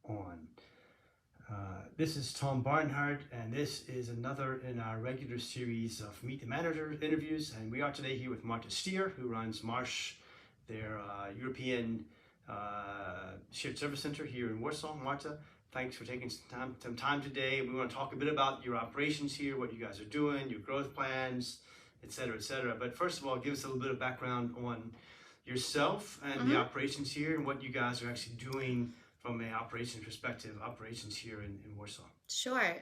on. This is Tom Barnhart, and this is another in our regular series of Meet the Manager interviews. And we are today here with Marta Steer, who runs Marsh, their European Shared Service Center here in Warsaw. Marta, thanks for taking some time today. We want to talk a bit about your operations here, what you guys are doing, your growth plans, et cetera, et cetera. But first of all, give us a little bit of background on yourself and the operations here and what you guys are actually doing from an operations perspective, operations here in Warsaw. Sure.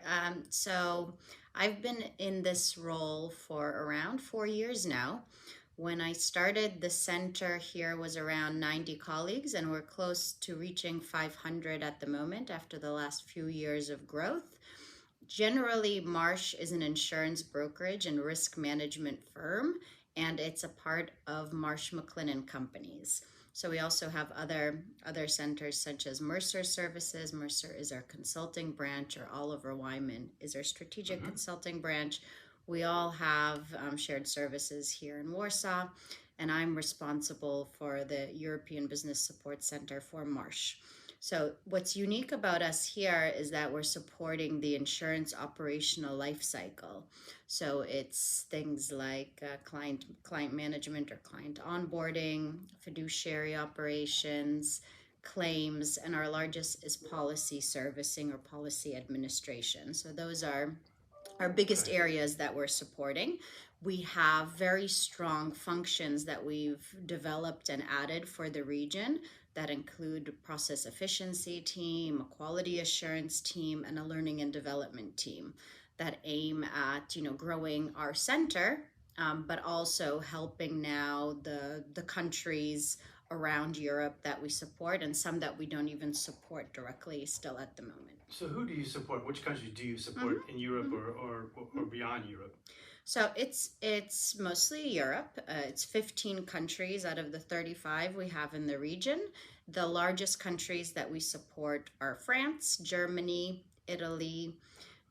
So I've been in this role for around 4 years now. When I started, the center here was around 90 colleagues, and we're close to reaching 500 at the moment after the last few years of growth. Generally, Marsh is an insurance brokerage and risk management firm, and it's a part of Marsh McLennan Companies. So we also have other centers such as Mercer Services. Mercer is our consulting branch, or Oliver Wyman is our strategic consulting branch. We all have shared services here in Warsaw, and I'm responsible for the European Business Support Center for Marsh. So what's unique about us here is that we're supporting the insurance operational life cycle. So it's things like client management or client onboarding, fiduciary operations, claims, and our largest is policy servicing or policy administration. So those are our biggest areas that we're supporting. We have very strong functions that we've developed and added for the region that include a process efficiency team, a quality assurance team, and a learning and development team that aim at growing our center, but also helping now the countries around Europe that we support, and some that we don't even support directly still at the moment. So who do you support? Which countries do you support in Europe or beyond Europe? So it's mostly Europe. It's 15 countries out of the 35 we have in the region. The largest countries that we support are France, Germany, Italy,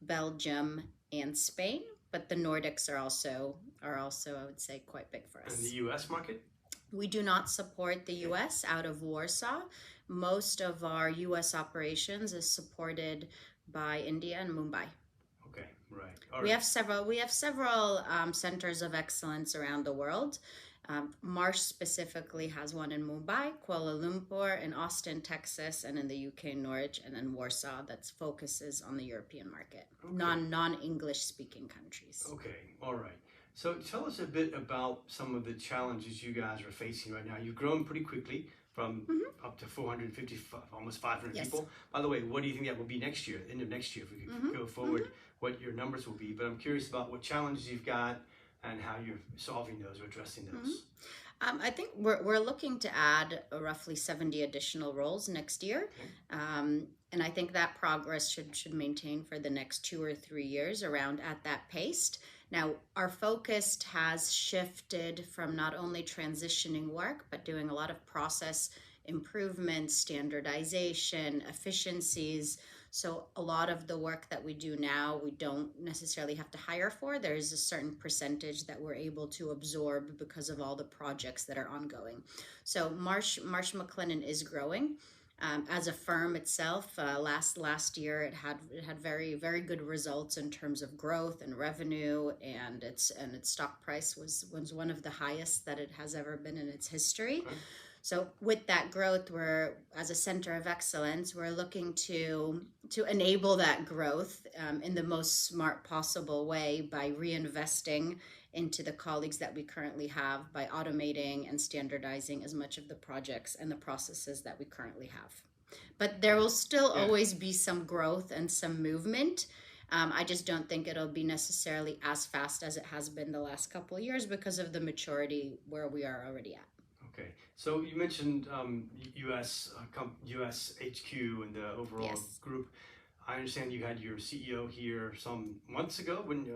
Belgium, and Spain. But the Nordics are also I would say quite big for us. And the U.S. market? We do not support the U.S. out of Warsaw. Most of our U.S. operations is supported by India and Mumbai. Okay, right. We have several centers of excellence around the world. Marsh specifically has one in Mumbai, Kuala Lumpur, in Austin, Texas, and in the UK, Norwich, and in Warsaw that focuses on the European market, non-English speaking countries. Okay, all right. So tell us a bit about some of the challenges you guys are facing right now. You've grown pretty quickly from up to 450, almost 500 people. By the way, what do you think that will be next year, end of next year, if we could go forward, what your numbers will be? But I'm curious about what challenges you've got and how you're solving those or addressing those. I think we're looking to add roughly 70 additional roles next year. And I think that progress should maintain for the next 2 or 3 years around at that pace. Now, our focus has shifted from not only transitioning work, but doing a lot of process improvements, standardization, efficiencies. So a lot of the work that we do now, we don't necessarily have to hire for. There's a certain percentage that we're able to absorb because of all the projects that are ongoing. So Marsh McLennan is growing. As a firm itself, last year it had very, very good results in terms of growth and revenue, and its stock price was one of the highest that it has ever been in its history. Okay. So with that growth, we're, as a center of excellence, we're looking to enable that growth in the most smart possible way by reinvesting into the colleagues that we currently have, by automating and standardizing as much of the projects and the processes that we currently have. But there will still always be some growth and some movement. I just don't think it'll be necessarily as fast as it has been the last couple of years because of the maturity where we are already at. Okay, so you mentioned US HQ and the overall group. I understand you had your CEO here some months ago, when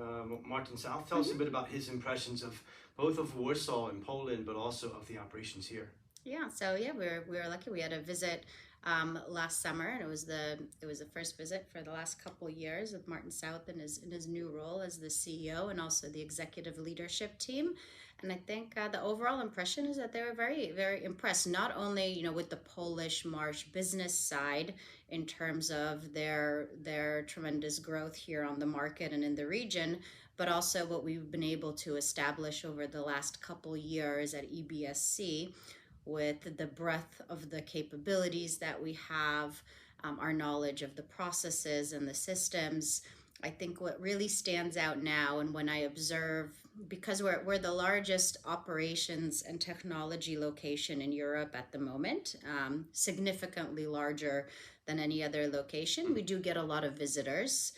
Martin South. Tell us a bit about his impressions of both of Warsaw and Poland, but also of the operations here. Yeah, so we were lucky. We had a visit last summer, and it was the first visit for the last couple of years with Martin South in his new role as the CEO and also the executive leadership team. And I think the overall impression is that they were very, very impressed, not only, with the Polish Marsh business side in terms of their tremendous growth here on the market and in the region, but also what we've been able to establish over the last couple years at EBSC with the breadth of the capabilities that we have, our knowledge of the processes and the systems. I think what really stands out now, and when I observe, because we're the largest operations and technology location in Europe at the moment, significantly larger than any other location, we do get a lot of visitors.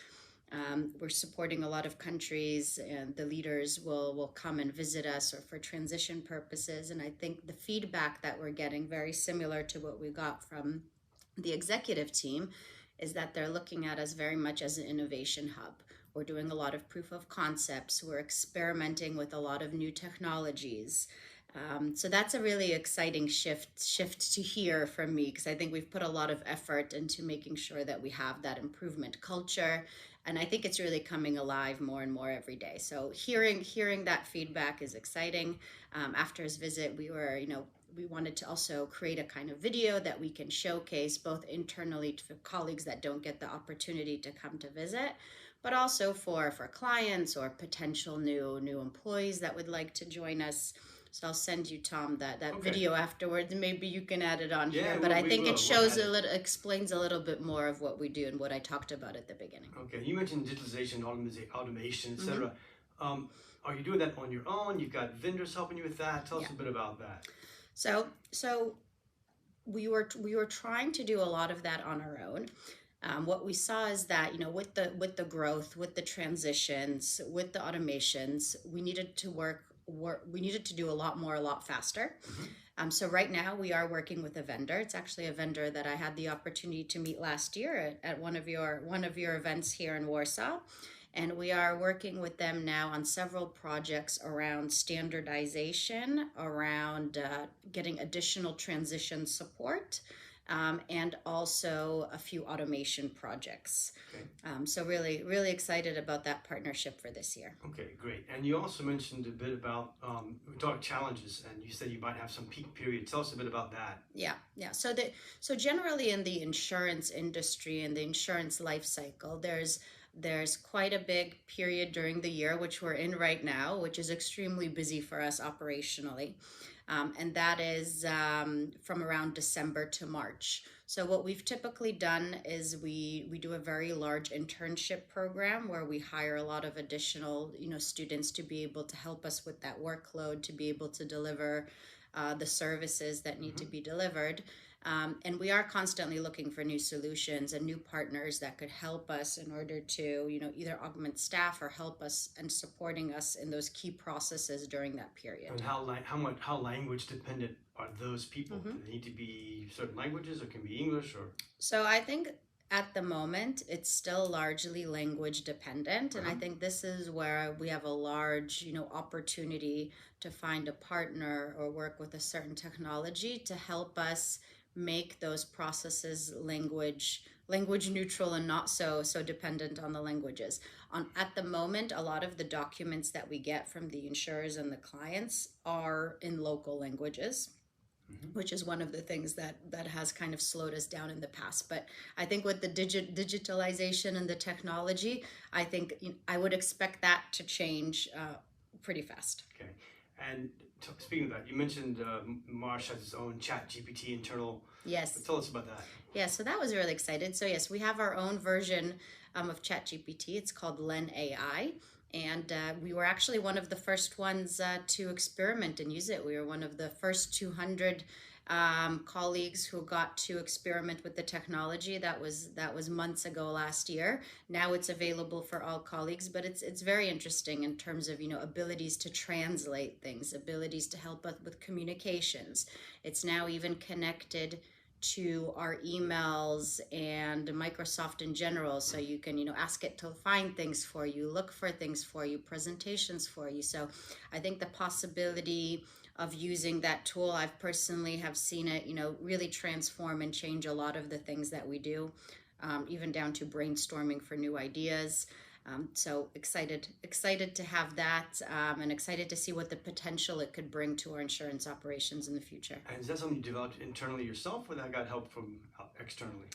We're supporting a lot of countries, and the leaders will come and visit us or for transition purposes. And I think the feedback that we're getting, very similar to what we got from the executive team, is that they're looking at us very much as an innovation hub. We're doing a lot of proof of concepts. We're experimenting with a lot of new technologies. So that's a really exciting shift to hear from me, because I think we've put a lot of effort into making sure that we have that improvement culture, and I think it's really coming alive more and more every day. So hearing that feedback is exciting. After his visit, we wanted to also create a kind of video that we can showcase both internally to colleagues that don't get the opportunity to come to visit, but also for clients or potential new employees that would like to join us. So I'll send you, Tom, that Okay. video afterwards. Maybe you can add it on Yeah, here. But I we think will. it We'll shows add it. explains a little bit more of what we do and what I talked about at the beginning. Okay, you mentioned digitalization, automation, etc. Are you doing that on your own? You've got vendors helping you with that. Tell us a bit about that. So we were trying to do a lot of that on our own. What we saw is that, with the growth, with the transitions, with the automations, we needed to do a lot more, a lot faster. So right now we are working with a vendor. It's actually a vendor that I had the opportunity to meet last year at one of your events here in Warsaw. And we are working with them now on several projects around standardization, around getting additional transition support, and also a few automation projects. Okay. So really, really excited about that partnership for this year. Okay, great. And you also mentioned a bit about we talked challenges, and you said you might have some peak period. Tell us a bit about that. Yeah. So generally in the insurance industry and the insurance life cycle, there's quite a big period during the year, which we're in right now, which is extremely busy for us operationally. And that is from around December to March. So what we've typically done is we do a very large internship program where we hire a lot of additional students to be able to help us with that workload, to be able to deliver the services that need to be delivered. And we are constantly looking for new solutions and new partners that could help us in order to, either augment staff or help us and supporting us in those key processes during that period. And how language dependent are those people? Do they need to be certain languages, or can be English, or? So I think at the moment it's still largely language dependent, and I think this is where we have a large, opportunity to find a partner or work with a certain technology to help us make those processes language neutral and not so dependent on the languages. At the moment, a lot of the documents that we get from the insurers and the clients are in local languages, which is one of the things that has kind of slowed us down in the past. But I think with the digitalization and the technology, I think I would expect that to change pretty fast. Okay. And speaking of that, you mentioned Marsh has its own Chat GPT internal. Yes. Tell us about that. Yeah, so that was really excited. So yes, we have our own version of ChatGPT. It's called Len AI. And we were actually one of the first ones to experiment and use it. We were one of the first 200 colleagues who got to experiment with the technology. That was months ago last year. Now it's available for all colleagues, but it's very interesting in terms of abilities to translate things, abilities to help us with communications. It's now even connected to our emails and Microsoft in general, so you can ask it to find things for you, look for things for you, presentations for you. So I think the possibility of using that tool. I've personally have seen it, really transform and change a lot of the things that we do, even down to brainstorming for new ideas. So excited to have that, and excited to see what the potential it could bring to our insurance operations in the future. And is that something you developed internally yourself, or that got help from externally?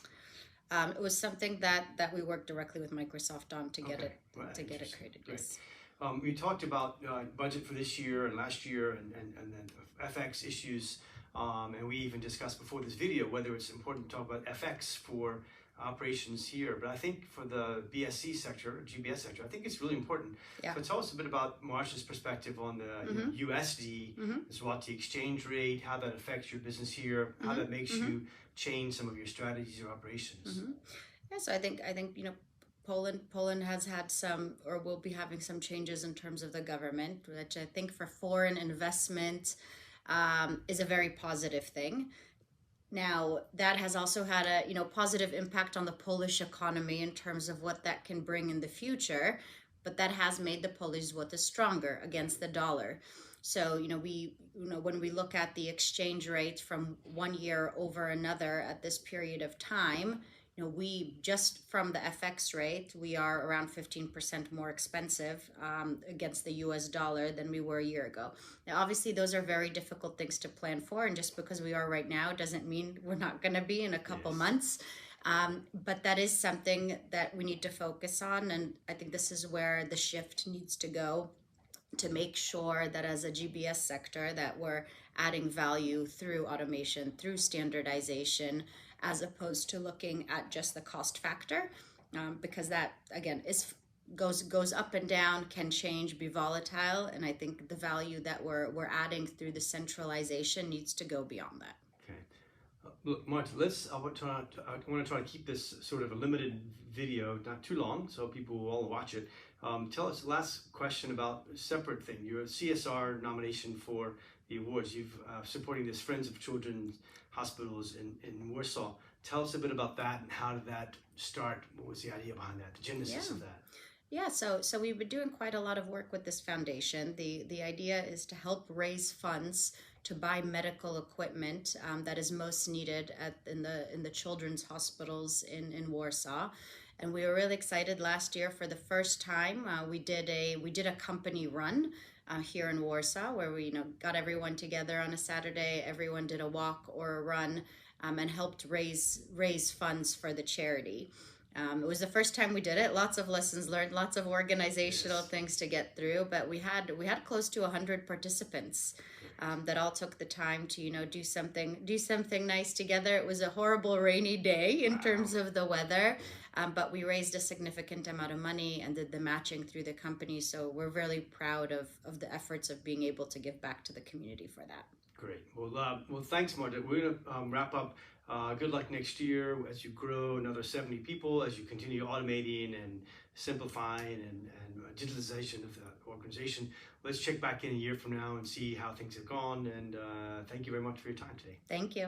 It was something that we worked directly with Microsoft on to get Okay. it Well, to get it interesting. created. Great. Yes. We talked about budget for this year and last year, and then FX issues, and we even discussed before this video whether it's important to talk about FX for operations here. But I think for the BSC sector, GBS sector, I think it's really important. Yeah. So tell us a bit about Marsh's perspective on the USD, the Zloty exchange rate, how that affects your business here, how that makes you change some of your strategies or operations. Yeah, so I think Poland has had some, or will be having some changes in terms of the government, which I think for foreign investment is a very positive thing. Now, that has also had a positive impact on the Polish economy in terms of what that can bring in the future, but that has made the Polish zloty stronger against the dollar. So, when we look at the exchange rate from one year over another at this period of time, we just from the FX rate, we are around 15% more expensive against the US dollar than we were a year ago. Now, obviously, those are very difficult things to plan for, and just because we are right now doesn't mean we're not going to be in a couple months. But that is something that we need to focus on, and I think this is where the shift needs to go, to make sure that as a GBS sector that we're adding value through automation, through standardization, as opposed to looking at just the cost factor, because that again goes up and down, can change, be volatile, and I think the value that we're adding through the centralization needs to go beyond that. Okay. Look, Marta, I want to try to keep this sort of a limited video, not too long, so people will all watch it. Tell us, last question about a separate thing. You're a CSR nomination for the awards. You've supporting this Friends of Children's Hospitals in Warsaw. Tell us a bit about that, and how did that start? What was the idea behind that, the genesis of that? Yeah, so we've been doing quite a lot of work with this foundation. The idea is to help raise funds to buy medical equipment that is most needed in the children's hospitals in Warsaw. And we were really excited last year. For the first time, we did a company run here in Warsaw, where we got everyone together on a Saturday. Everyone did a walk or a run, and helped raise funds for the charity. It was the first time we did it. Lots of lessons learned, lots of organizational things to get through. But we had close to 100 participants that all took the time to do something nice together. It was a horrible rainy day in terms of the weather, but we raised a significant amount of money and did the matching through the company. So we're really proud of the efforts of being able to give back to the community for that. Great. Well, thanks, Marta. We're going to wrap up. Good luck next year as you grow another 70 people, as you continue automating and simplifying and digitalization of the organization. Let's check back in a year from now and see how things have gone. And thank you very much for your time today. Thank you.